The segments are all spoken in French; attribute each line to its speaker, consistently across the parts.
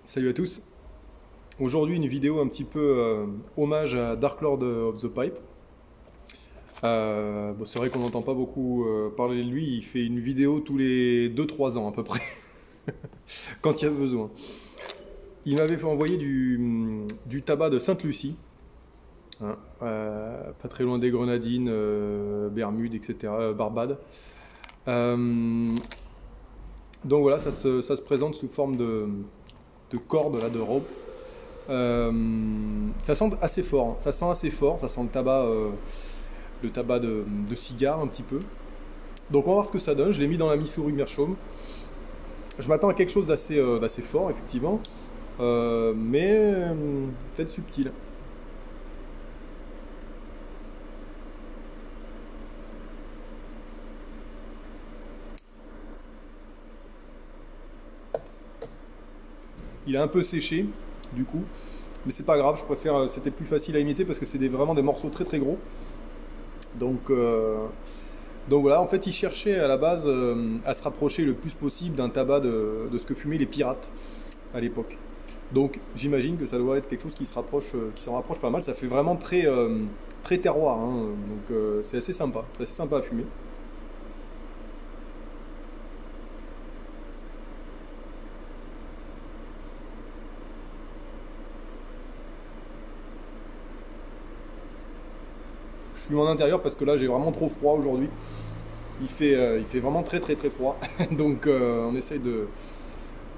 Speaker 1: Salut à tous. Aujourd'hui, une vidéo un petit peu hommage à Dark Lord of the Pipe. Bon, c'est vrai qu'on n'entend pas beaucoup parler de lui. Il fait une vidéo tous les 2-3 ans à peu près, quand il y a besoin. Il m'avait fait envoyer du tabac de Sainte-Lucie, hein, pas très loin des Grenadines, Bermudes, etc., Barbade. Donc voilà, ça se présente sous forme de corde, là, de rope. Ça sent assez fort, hein. Ça sent assez fort, ça sent le tabac de cigare un petit peu. Donc on va voir ce que ça donne. Je l'ai mis dans la Missouri Meerschaum. Je m'attends à quelque chose d'assez fort, effectivement, mais peut-être subtil. Il est un peu séché, du coup, mais c'est pas grave. Je préfère, c'était plus facile à imiter parce que c'est vraiment des morceaux très très gros. Donc, donc voilà, en fait, il cherchait à la base à se rapprocher le plus possible d'un tabac de ce que fumaient les pirates à l'époque. Donc j'imagine que ça doit être quelque chose qui s'en rapproche pas mal. Ça fait vraiment très terroir, hein. Donc c'est assez sympa à fumer. Je fume en intérieur parce que là j'ai vraiment trop froid aujourd'hui. Il fait vraiment très froid. Donc on essaye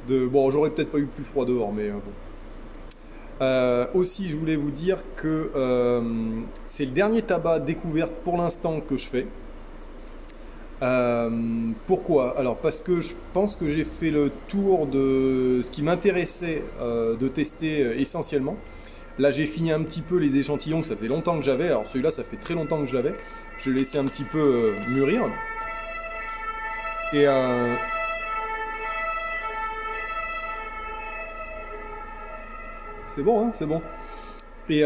Speaker 1: Bon, j'aurais peut-être pas eu plus froid dehors, mais bon. Aussi, je voulais vous dire que c'est le dernier tabac découverte pour l'instant que je fais. Pourquoi? Alors parce que je pense que j'ai fait le tour de ce qui m'intéressait de tester essentiellement. Là j'ai fini un petit peu les échantillons que ça faisait longtemps que j'avais. Alors celui-là ça fait très longtemps que je l'avais. Je l'ai laissé un petit peu mûrir. Et c'est bon, hein, c'est bon. Et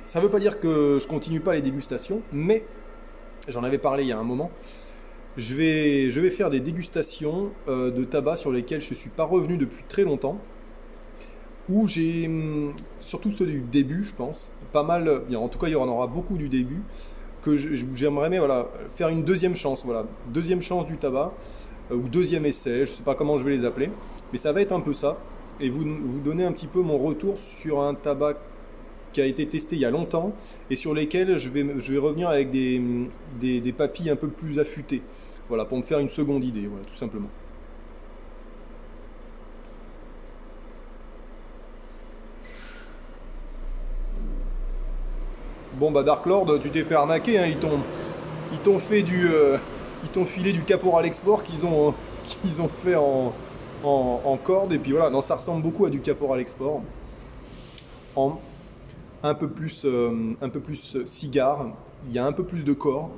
Speaker 1: ça veut pas dire que je continue pas les dégustations, mais j'en avais parlé il y a un moment. Je vais faire des dégustations de tabac sur lesquels je ne suis pas revenu depuis très longtemps. Où j'ai, surtout ceux du début, je pense, pas mal, bien, en tout cas il y en aura beaucoup du début, que j'aimerais mais voilà, faire une deuxième chance, voilà, deuxième chance du tabac, ou deuxième essai, je ne sais pas comment je vais les appeler, mais ça va être un peu ça, et vous donner un petit peu mon retour sur un tabac qui a été testé il y a longtemps, et sur lesquels je vais revenir avec des papilles un peu plus affûtées, voilà, pour me faire une seconde idée, voilà, tout simplement. Bon bah Dark Lord, tu t'es fait arnaquer, hein. Ils t'ont fait ils t'ont filé du Caporal Export qu'ils ont fait en corde, et puis voilà, non, ça ressemble beaucoup à du Caporal Export, en un peu plus cigare, il y a un peu plus de corps.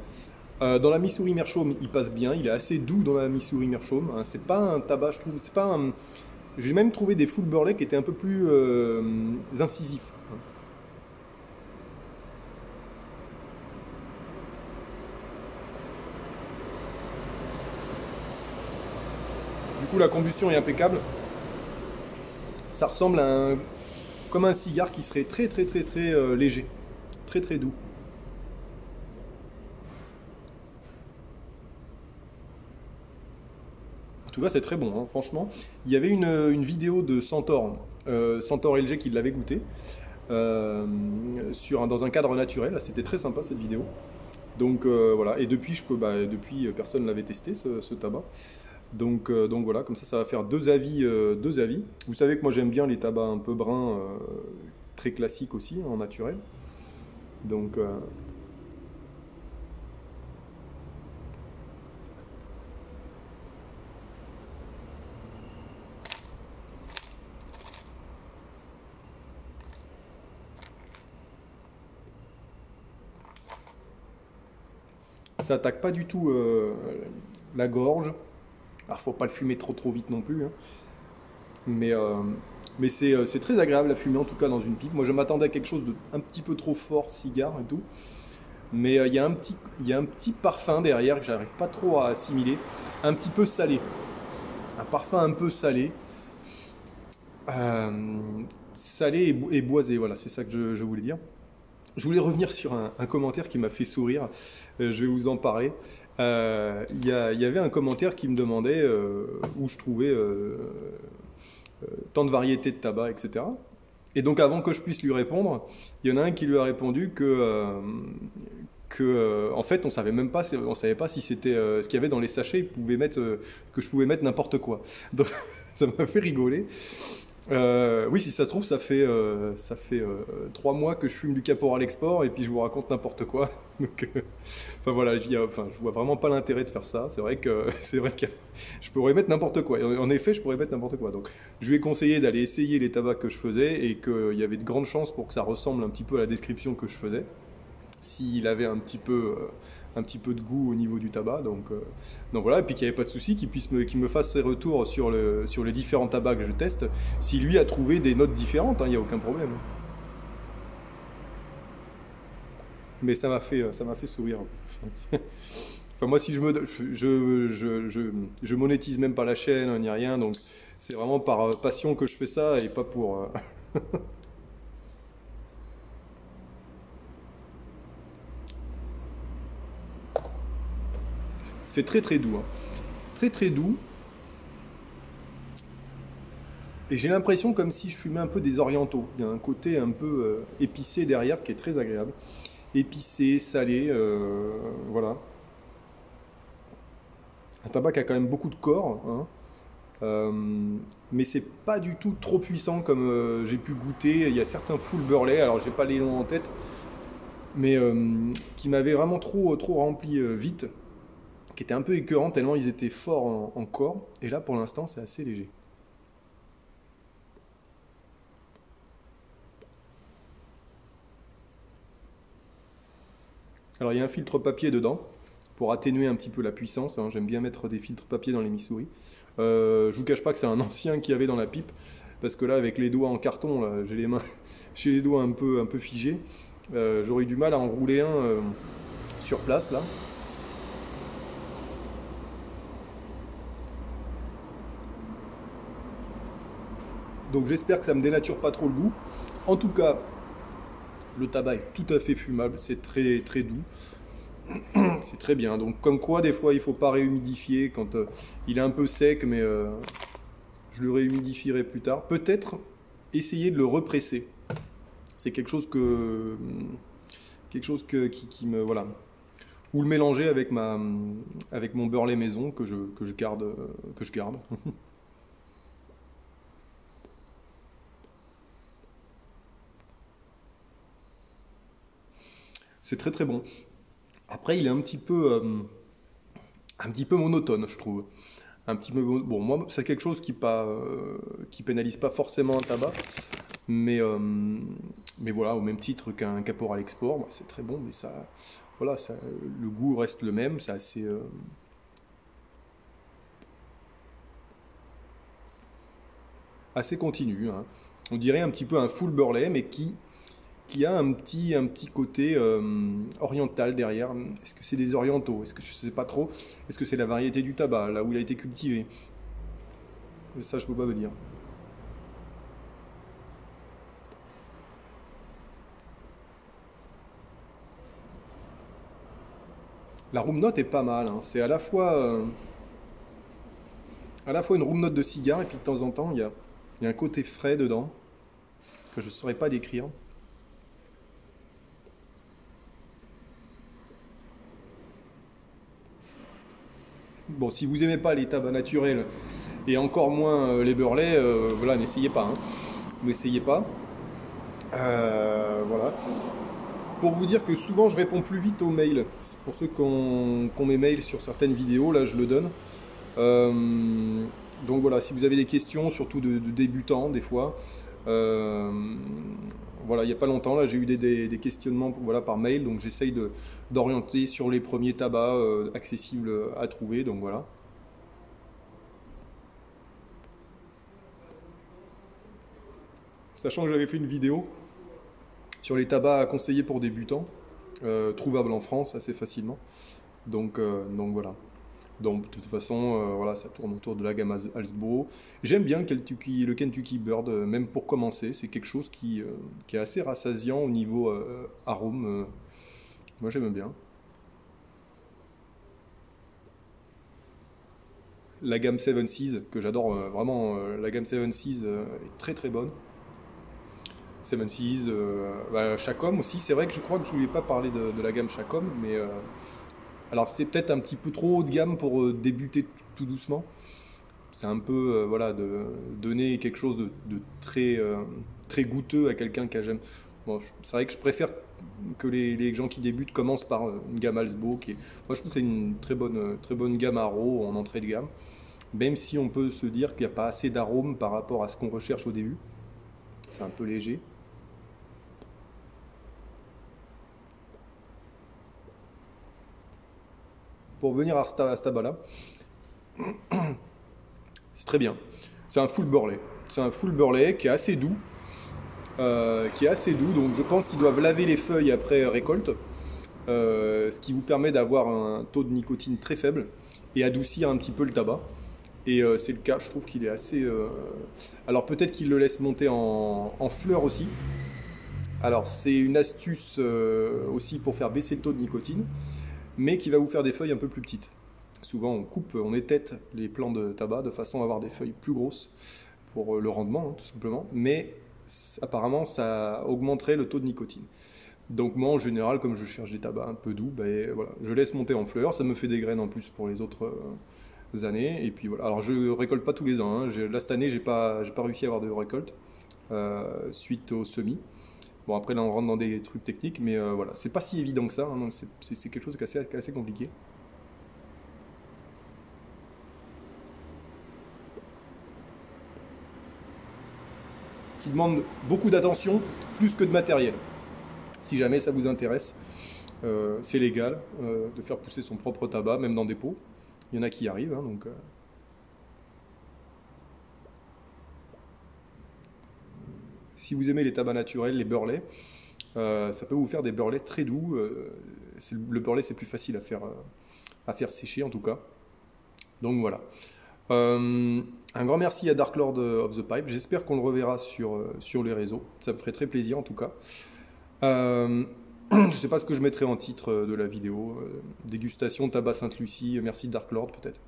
Speaker 1: Dans la Missouri Meerschaum, il passe bien, il est assez doux dans la Missouri Meerschaum, hein. C'est pas un tabac, je trouve, c'est pas un... J'ai même trouvé des full burley qui étaient un peu plus incisifs. Du coup, la combustion est impeccable. Ça ressemble à comme un cigare qui serait très léger, très doux. En tout cas, c'est très bon, hein, franchement. Il y avait une vidéo de Centaure, Centaure LG qui l'avait goûté, dans un cadre naturel. C'était très sympa cette vidéo. Donc voilà, et depuis, depuis personne ne l'avait testé ce tabac. Donc voilà, comme ça va faire deux avis, deux avis. Vous savez que moi j'aime bien les tabacs un peu bruns, très classiques aussi, en naturel. Donc ça attaque pas du tout la gorge. Alors faut pas le fumer trop vite non plus, hein. Mais, c'est très agréable à fumer, en tout cas dans une pipe. Moi je m'attendais à quelque chose de un petit peu trop fort, cigare et tout. Mais il y a un petit parfum derrière que j'arrive pas trop à assimiler. Un petit peu salé. Un parfum un peu salé. Euh, salé et boisé, voilà, c'est ça que je voulais dire. Je voulais revenir sur un commentaire qui m'a fait sourire. Je vais vous en parler. Il y avait un commentaire qui me demandait où je trouvais tant de variétés de tabac, etc. Et donc, avant que je puisse lui répondre, il y en a un qui lui a répondu que en fait, on savait pas si c'était ce qu'il y avait dans les sachets. Que je pouvais mettre n'importe quoi. Donc, ça m'a fait rigoler. Oui, si ça se trouve, ça fait 3 mois que je fume du Caporal Export et puis je vous raconte n'importe quoi. Donc, enfin voilà, je vois vraiment pas l'intérêt de faire ça. C'est vrai que je pourrais mettre n'importe quoi. En effet, je pourrais mettre n'importe quoi. Donc, je lui ai conseillé d'aller essayer les tabacs que je faisais et qu'il y avait de grandes chances pour que ça ressemble un petit peu à la description que je faisais s'il avait un petit peu de goût au niveau du tabac. Donc voilà, et puis qu'il n'y avait pas de souci, qu'il me fasse ses retours sur les différents tabacs que je teste. Si lui a trouvé des notes différentes, hein, il n'y a aucun problème. Mais ça m'a fait sourire. Enfin, moi, si je monétise même pas la chaîne, hein, ni rien, donc c'est vraiment par passion que je fais ça et pas pour. C'est très très doux, hein. Très très doux. Et j'ai l'impression comme si je fumais un peu des orientaux. Il y a un côté un peu épicé derrière qui est très agréable. Épicé, salé, voilà. Un tabac qui a quand même beaucoup de corps, hein. Euh, mais c'est pas du tout trop puissant comme j'ai pu goûter. Il y a certains full burley, alors j'ai pas les noms en tête, mais qui m'avaient vraiment trop rempli vite, qui étaient un peu écœurants tellement ils étaient forts en corps. Et là pour l'instant c'est assez léger. Alors il y a un filtre papier dedans pour atténuer un petit peu la puissance, hein. J'aime bien mettre des filtres papier dans les misouris. Je vous cache pas que c'est un ancien qu'il y avait dans la pipe, parce que là avec les doigts en carton, là, j'ai les mains, j'ai les doigts un peu figés. J'aurais eu du mal à en rouler un sur place là. Donc j'espère que ça me dénature pas trop le goût. En tout cas, le tabac est tout à fait fumable, c'est très très doux. C'est très bien. Donc comme quoi, des fois, il faut pas réhumidifier quand il est un peu sec, mais je le réhumidifierai plus tard. Peut-être essayer de le represser. C'est quelque chose qui me voilà. Ou le mélanger avec mon beurre lait maison que je garde. C'est très très bon. Après, il est un petit peu monotone, je trouve. Un petit peu, bon, moi, c'est quelque chose qui pénalise pas forcément un tabac, mais, euh, mais voilà, au même titre qu'un Caporal Export, bah, c'est très bon, mais voilà, le goût reste le même, c'est assez continu, hein. On dirait un petit peu un full burley, mais qui a un petit côté oriental derrière. Est-ce que c'est des orientaux? Est-ce que je sais pas trop? Est-ce que c'est la variété du tabac, là où il a été cultivé? Ça, je peux pas vous dire. La room note est pas mal, hein. C'est à la fois une room note de cigare et puis de temps en temps, il y a un côté frais dedans que je ne saurais pas décrire. Bon, si vous aimez pas les tabacs naturels et encore moins les beurrelets, voilà, n'essayez pas, hein. N'essayez pas. Voilà. Pour vous dire que souvent je réponds plus vite aux mails. C'est pour ceux qui ont mes mails sur certaines vidéos, là je le donne. Euh, donc voilà, si vous avez des questions, surtout de débutants des fois, euh, voilà, il n'y a pas longtemps, là j'ai eu des questionnements voilà, par mail, donc j'essaye d'orienter sur les premiers tabacs accessibles à trouver, donc voilà. Sachant que j'avais fait une vidéo sur les tabacs à conseiller pour débutants, trouvables en France assez facilement, donc voilà. Donc de toute façon, voilà, ça tourne autour de la gamme Halsbo. J'aime bien le Kentucky Bird, même pour commencer, c'est quelque chose qui est assez rassasiant au niveau arôme. Moi j'aime bien. La gamme Seven Seas, que j'adore vraiment, la gamme Seven Seas est très très bonne. Seven Seas, Chacom aussi, c'est vrai que je crois que je ne voulais pas parler de la gamme Chacom, mais alors c'est peut-être un petit peu trop haut de gamme pour débuter tout doucement. C'est un peu voilà, de donner quelque chose de très, très goûteux à quelqu'un qui j'aime. Bon, c'est vrai que je préfère que les gens qui débutent commencent par une gamme Halsbo moi je trouve que c'est une très bonne gamme Aro en entrée de gamme, même si on peut se dire qu'il n'y a pas assez d'arôme par rapport à ce qu'on recherche au début. C'est un peu léger. Pour venir à ce tabac-là, c'est très bien. C'est un full burley. C'est un full burley qui est assez doux. Donc je pense qu'ils doivent laver les feuilles après récolte, ce qui vous permet d'avoir un taux de nicotine très faible et adoucir un petit peu le tabac. Et c'est le cas, je trouve qu'il est assez... Alors peut-être qu'ils le laissent monter en fleurs aussi. Alors c'est une astuce aussi pour faire baisser le taux de nicotine, mais qui va vous faire des feuilles un peu plus petites. Souvent on étête les plants de tabac de façon à avoir des feuilles plus grosses pour le rendement, hein, tout simplement, mais apparemment ça augmenterait le taux de nicotine. Donc moi en général, comme je cherche des tabacs un peu doux, ben, voilà, je laisse monter en fleurs, ça me fait des graines en plus pour les autres années, et puis voilà. Alors je récolte pas tous les ans, hein. Là cette année j'ai pas réussi à avoir de récolte suite au semis. Bon après là on rentre dans des trucs techniques, mais voilà, c'est pas si évident que ça, hein, donc c'est quelque chose qui est assez compliqué. Qui demande beaucoup d'attention, plus que de matériel. Si jamais ça vous intéresse, c'est légal de faire pousser son propre tabac, même dans des pots. Il y en a qui y arrivent, hein, donc... Si vous aimez les tabacs naturels, les burley, ça peut vous faire des burley très doux. Le burley, c'est plus facile à faire sécher, en tout cas. Donc voilà. Un grand merci à Dark Lord of the Pipe. J'espère qu'on le reverra sur les réseaux. Ça me ferait très plaisir, en tout cas. Je ne sais pas ce que je mettrai en titre de la vidéo. Dégustation tabac Sainte-Lucie. Merci Dark Lord, peut-être.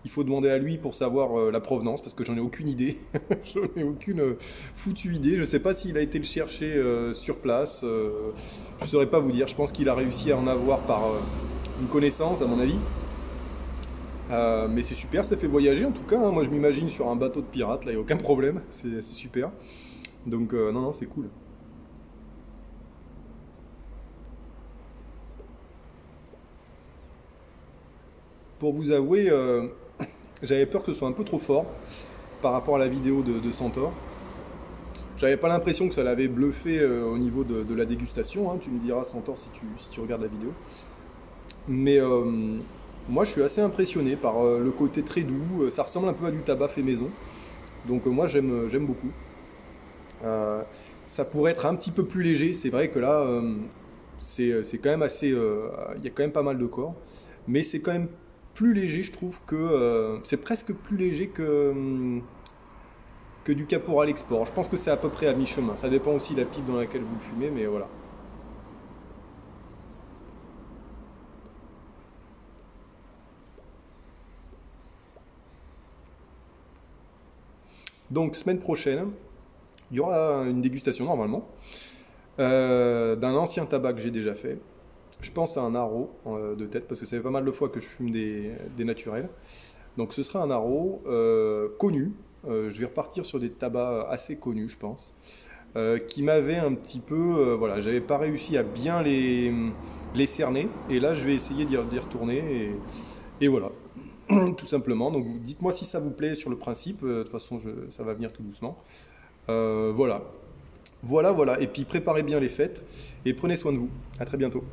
Speaker 1: Il faut demander à lui pour savoir la provenance, parce que j'en ai aucune idée. J'en ai aucune foutue idée. Je ne sais pas s'il a été le chercher sur place. Je ne saurais pas vous dire. Je pense qu'il a réussi à en avoir par une connaissance, à mon avis. Mais c'est super, ça fait voyager en tout cas. Hein. Moi je m'imagine sur un bateau de pirates, là il n'y a aucun problème. C'est super. Donc non, c'est cool. Pour vous avouer, j'avais peur que ce soit un peu trop fort par rapport à la vidéo de Centaure. J'avais pas l'impression que ça l'avait bluffé au niveau de la dégustation. Hein. Tu me diras Centaure si tu regardes la vidéo. Mais moi je suis assez impressionné par le côté très doux. Ça ressemble un peu à du tabac fait maison. Donc moi j'aime beaucoup. Ça pourrait être un petit peu plus léger. C'est vrai que là c'est quand même assez... Il y a quand même pas mal de corps. Mais c'est quand même plus léger, je trouve que c'est presque plus léger que du Caporal Export. Je pense que c'est à peu près à mi-chemin. Ça dépend aussi de la pipe dans laquelle vous le fumez, mais voilà. Donc semaine prochaine, il y aura une dégustation normalement d'un ancien tabac que j'ai déjà fait. Je pense à un Aro de tête parce que ça fait pas mal de fois que je fume des naturels. Donc ce sera un Aro connu. Je vais repartir sur des tabacs assez connus, je pense, qui m'avaient un petit peu... voilà, j'avais pas réussi à bien les cerner. Et là, je vais essayer d'y retourner. Et voilà, tout simplement. Donc dites-moi si ça vous plaît sur le principe. De toute façon, ça va venir tout doucement. Voilà. Voilà. Et puis préparez bien les fêtes et prenez soin de vous. À très bientôt.